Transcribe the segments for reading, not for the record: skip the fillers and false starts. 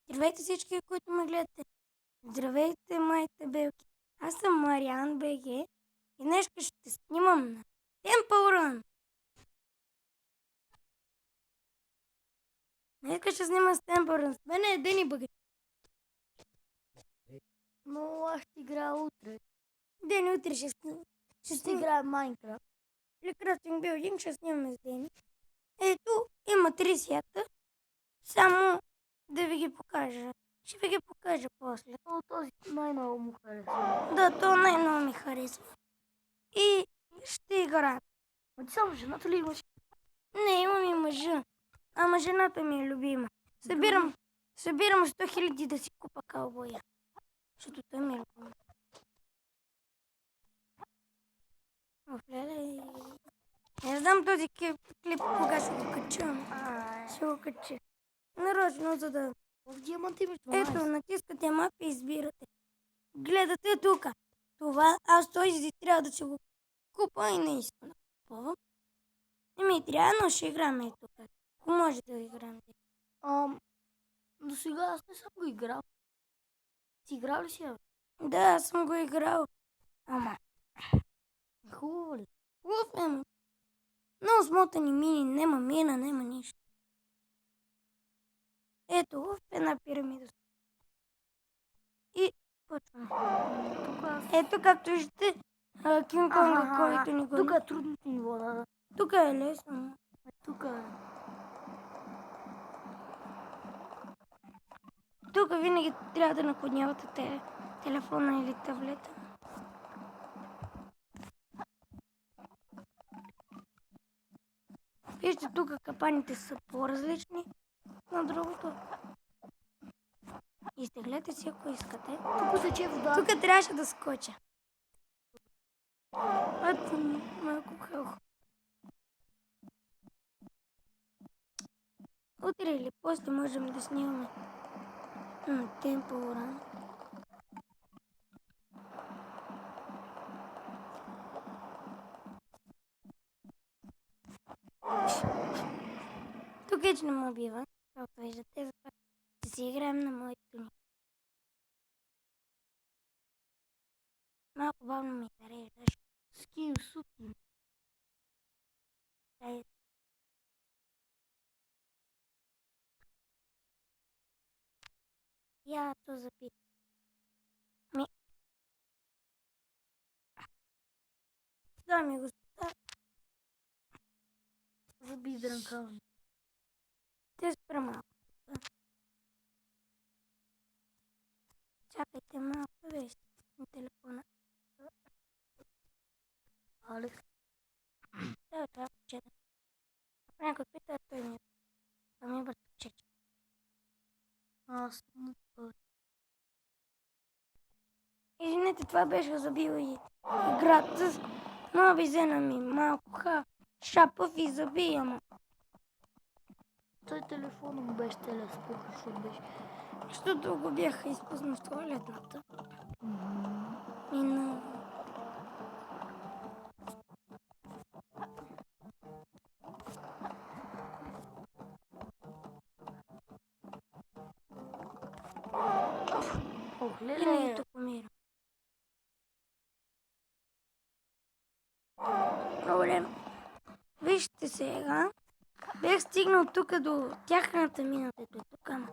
Здравейте всички, които ме гледате. Здравейте, моите белки. Аз съм Мариан БГ и днес ще снимам на Temple Run. Днес ще снимам с Temple Run. С мен е Дени БГ. Но аз ще играя утре. Дени утре ще Ще играя Майнкрафт. Или Crafting Building ще снимаме с Дени. Ето, има 3 свята. Само да ви ги покажа. Ще ви ги покажа после. О, този най-много му харесва. Да, то най-много ми харесва. И ще играем. А ти само жената ли имаш? Не, имам и мъжа. Ама жената ми е любима. Събирам 100 000 да си купа каубоя. Защото той ми е любим. Не знам този клип кога ще го качам. Ще го кача. Нарочно, за да... В диаманти имаш 12. Ето, натискате мапи и избирате. Гледате тук. Това аз този трябва да се го купа и не искам да купувам. Не ми трябва, но ще играме и тук. Ако може да играем. До сега аз не съм го играл. Ти играл ли си? Да, аз съм го играл. Ама, Хубаво ли? хубав е, ма. Много смотани мини, нема мина, нема нищо. Ето, в една пирамида. И почваме. Ето, както виждате, Кинг Конга, който ни го... Тук е трудното ниво, да. Тук е лесно. Тук е. Тук винаги трябва да наклонявате телефона или таблета. Вижте, тук капаните са по-различни на другото. Изтеглете си, ако искате. Тук тече вода. Тук трябваше да скоча. Ето, малко хълх. Утре или после можем да снимаме Temple Run. Тук вече не ме убива, както виждате, затова ще си играем на моето ни. Малко бавно ми зареждаш. Скин суки. Я то запит. Дами и господа, Заби дрънка. те спра малко. Чакайте малко, вижте на телефона. Алекс. Да, трябва да чета. Ако някой пита, той ми е. Това ми е бързо чече. Аз Извинете, това беше забил и играта с нови зена ми. Малко шапъв и заби, ама. той телефона му беше телеспуха, защото беше. Защото го бяха изпуснал в туалетната. И на... Ох, И не леле. тук умира. Проблем. Вижте сега. Бях стигнал тук до тяхната мина, дето е тук, ама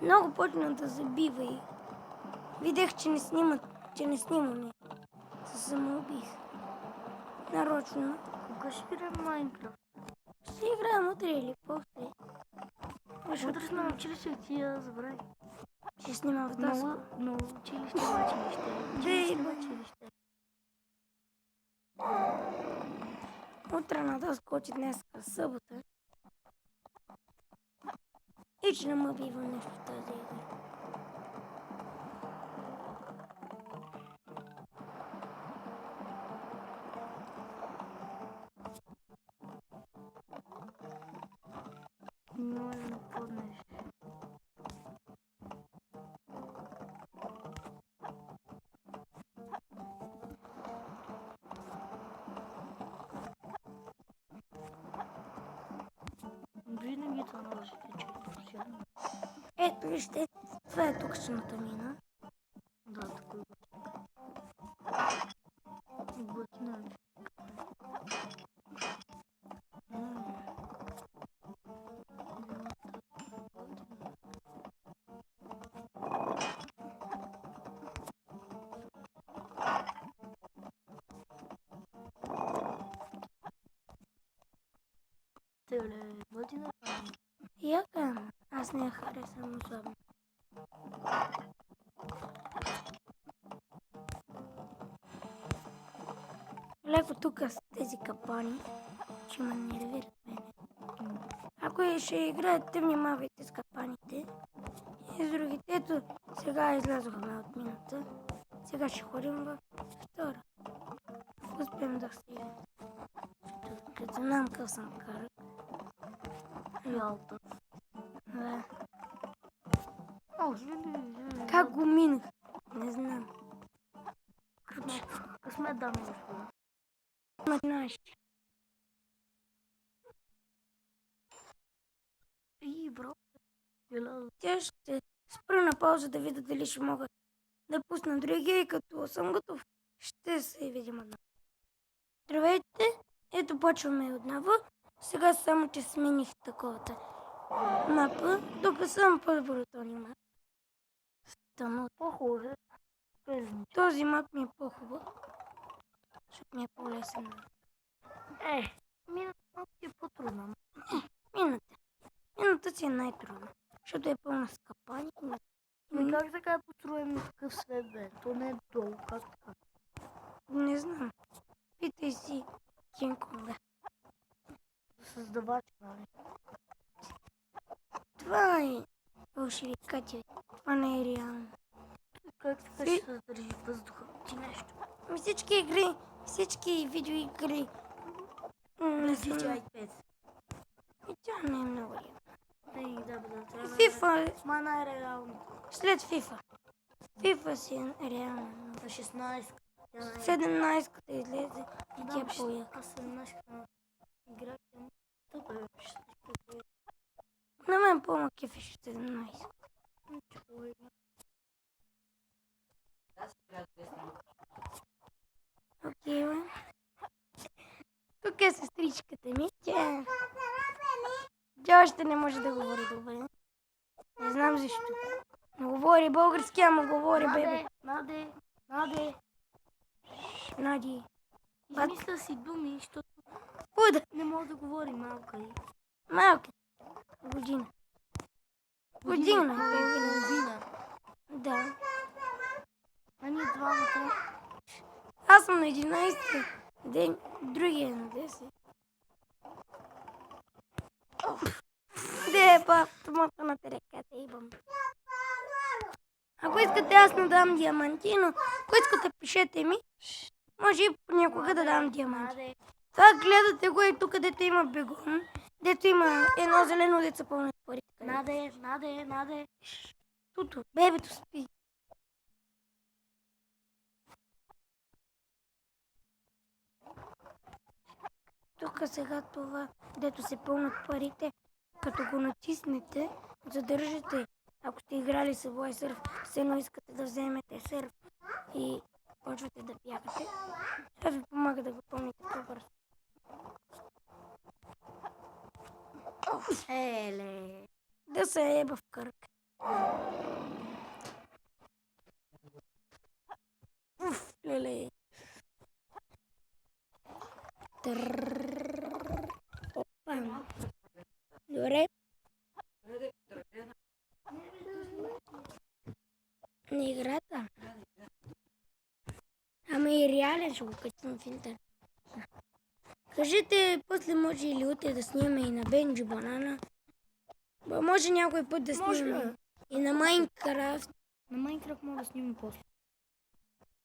много почна да забива и видях, че не снимаме. Се самоубих. Нарочно. Кога ще играем Майнкрафт? Ще играем утре или после. Утре сме на училище и ти я забрави. Ще снимам в доска. Но училище, училище. Утре на доска учи днес събота. И че не ме бива нещо в тази игра. Не може да поднеш. Винаги това може да тече. Ето вижте, Това е тукшената мина. Да, тук е готина. Теле, готина. Яка? Аз не я харесвам особено. Леко тук с тези капани, че ме нервират мене. Ако ще играете, внимавайте с капаните. И с другите, ето, сега излязохме от мината. Сега ще ходим във втора. Ако успеем да стигнем. Като знам къв съм карак. Ялта. Да. Може ли? Как го минах? Не знам. Късмет, дами и господа. Знаеш. И, бро. Тя ще спра на пауза да видя дали ще мога да пусна другия и като съм готов, ще се видим отново. Здравейте, ето почваме отново. Сега само, че смених таковата мапа. Тук съм по-доброто ни мап. Стану. По-хубаво е. Този мап ми е по-хубав, защото ми е по-лесен. Мината е по-трудна. Мината. Мината си е най-трудна, защото е пълна с капани. Как така е построен на такъв свет, бе? То не е долу, как така? Не знам. Питай си Кинг Конга. Създавач, нали? Това е фалшификация. Това не е реално. Как така ще се задържи въздуха? Ти нещо. Всички игри, всички видеоигри. Не знам. iPad. И тя не е много реална. Не, да, трябва. FIFA, Ма най-реално. след FIFA. FIFA си е реална. На 16. 17-ката излезе и тя е по-яка. Аз 17-ката играх. Тъпа е. На мен по-ма кефеше 17. Окей, бе. Тук е сестричката ми. Тя още не може да говори добре. Не знам защо. Не говори български, ама говори бебе. Нади. Измисля си думи, защото Куда? не мога да говори малка и. Малка. Година. Година. Половина. Да. А ние двамата. Аз съм на 11 ден, другия е на 10. Де е па автомата на ръката имам. Ако искате аз не дам диаманти, но ако искате пишете ми, може и понякога да дам диаманти. Това гледате го и тук, където има бегон, дето има едно зелено деца пълно с пари. Наде. Туто, бебето спи. Тук сега това, дето се пълнат парите, като го натиснете, задържате. Ако сте играли с Subway Surf, все едно искате да вземете серф и почвате да бягате. Това ви помага да го пълните по-бързо. Еле. Да се еба в кръг. Уф, леле. Опа. Добре. На играта. Ама и реален ще го качим в интернет. Кажете, после може или утре да снимаме и на Бенджи Банана. Може някой път да снимаме и на Майнкрафт. На Майнкрафт мога да снимам после.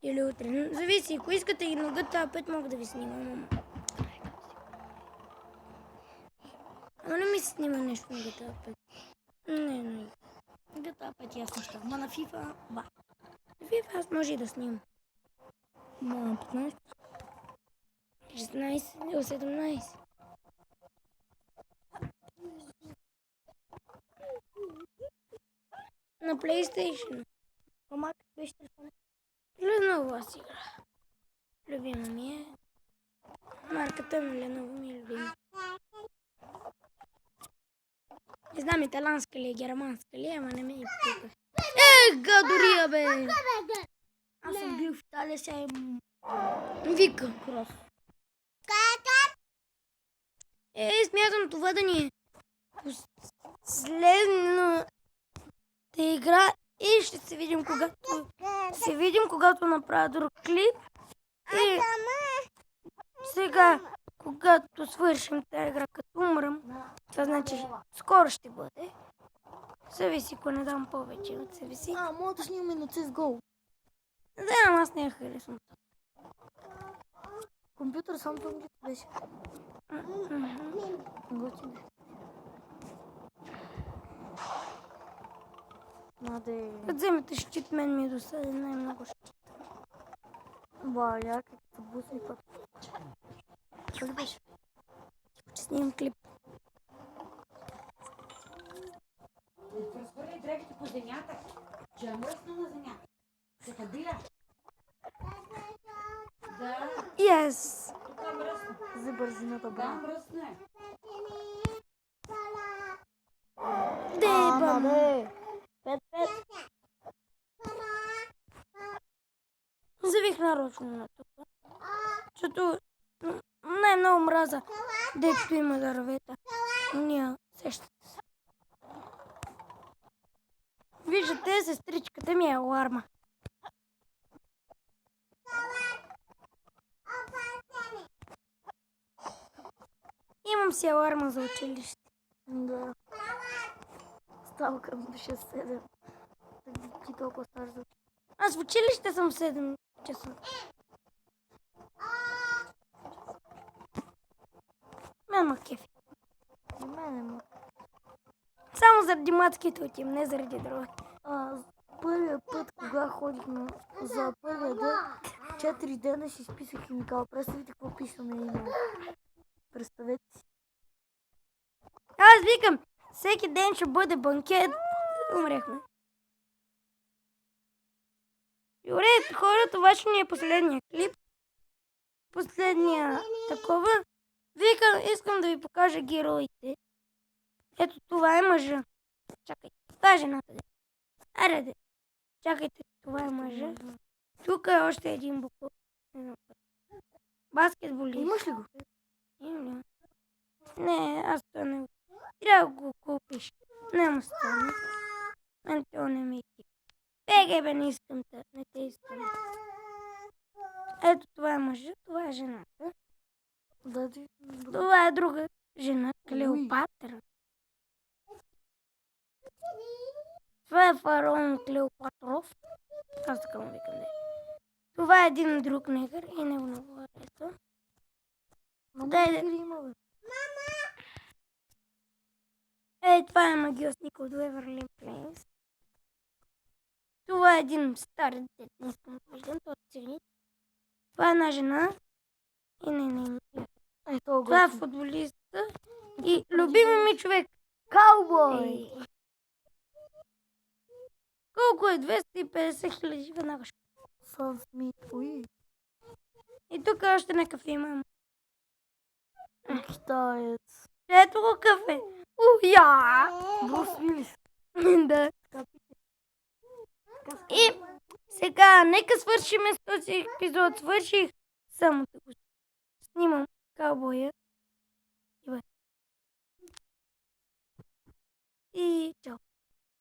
Или утре. Зависи, ако искате и на GTA 5 мога да ви снимам. Ама не ми се снима нещо на GTA 5. Не. GTA 5 ясно ще. Ма на FIFA, ба. На FIFA аз може и да снимам. На 15. 16 или 17. На PlayStation. Ама как беше телефон? Lenovo аз игра. Любима ми е. Марката на Lenovo ми е любима. Не знам италянска ли е, германска ли е, ама не ме и пука. Гадория, бе! Аз съм бил в Италия, сега им Вика. крос. Смятам това да ни е последната игра и ще се видим, когато направя друг клип. И сега, когато свършим тази игра, като умрам, това значи скоро ще бъде. Зависи, ако не дам повече от себе си. Мога да снимаме на CSGO. Да, ама аз не я харесвам. Компютър сам това ли беше? Готин е. Наде. Като вземете щит, мен ми е досаден най-много щит. Баля, както бусни път. Какво ли беше? Ще снимам клип. Разхвърли дрехите по земята, че е мръсно на земята. Се кабира. Да, Yes! тук е мръсно. За бързината, Да, бра. мръсно е. Дебам! Наде. 5-5. Завих нарочно на тук. Защото най-много мраза, дето има дървета. Ние сещате се. Виждате, сестричката ми е аларма. Имам си аларма за училище. Да. Става към 6-7. Ти толкова стар за училище. Аз в училище съм 7 часа. Мен ма кефи. И мене ма. Само заради мацките отивам, не заради други. Първият път, кога ходихме за първия ден, 4 дена си списах химикал. Представете какво пише на името. Представете си. Аз викам, всеки ден ще бъде банкет. Умрехме. Добре, хора, това ще ни е последния клип. Последния такова. Викам, искам да ви покажа героите. Ето това е мъжа. Чакайте, това е жената. Аре, де. Чакайте, това е мъжа. Тук е още един букв. Баскетболист. Имаш ли го? Имам ли? Не, аз то не го. Трябва да го купиш. Няма стане. Мен то не ми ти. Бегай, бе, не искам те. Не те искам. Ето това е мъжа, това е жената. Да, ти. Това е друга жена, Клеопатра. Това е фараон Клеопатров. Аз така му викам, да. Това е един друг негър и него не го харесвам. Дай, има, бе. Това е магиосник от Уевърли Плейнс. Това е един стар дет, не искам да виждам, това е цигни. Това е една жена и не. Ето Това е го. футболиста и любими ми човек. Каубой! Колко е? 250 хиляди веднага ще. Сън Смит. Уи. И тук още някакъв имам. Китаец. Ето го кафе. Уя! Брус Вилис. Да. И сега, нека свършим с този епизод. Свърших само да го снимам каубоя.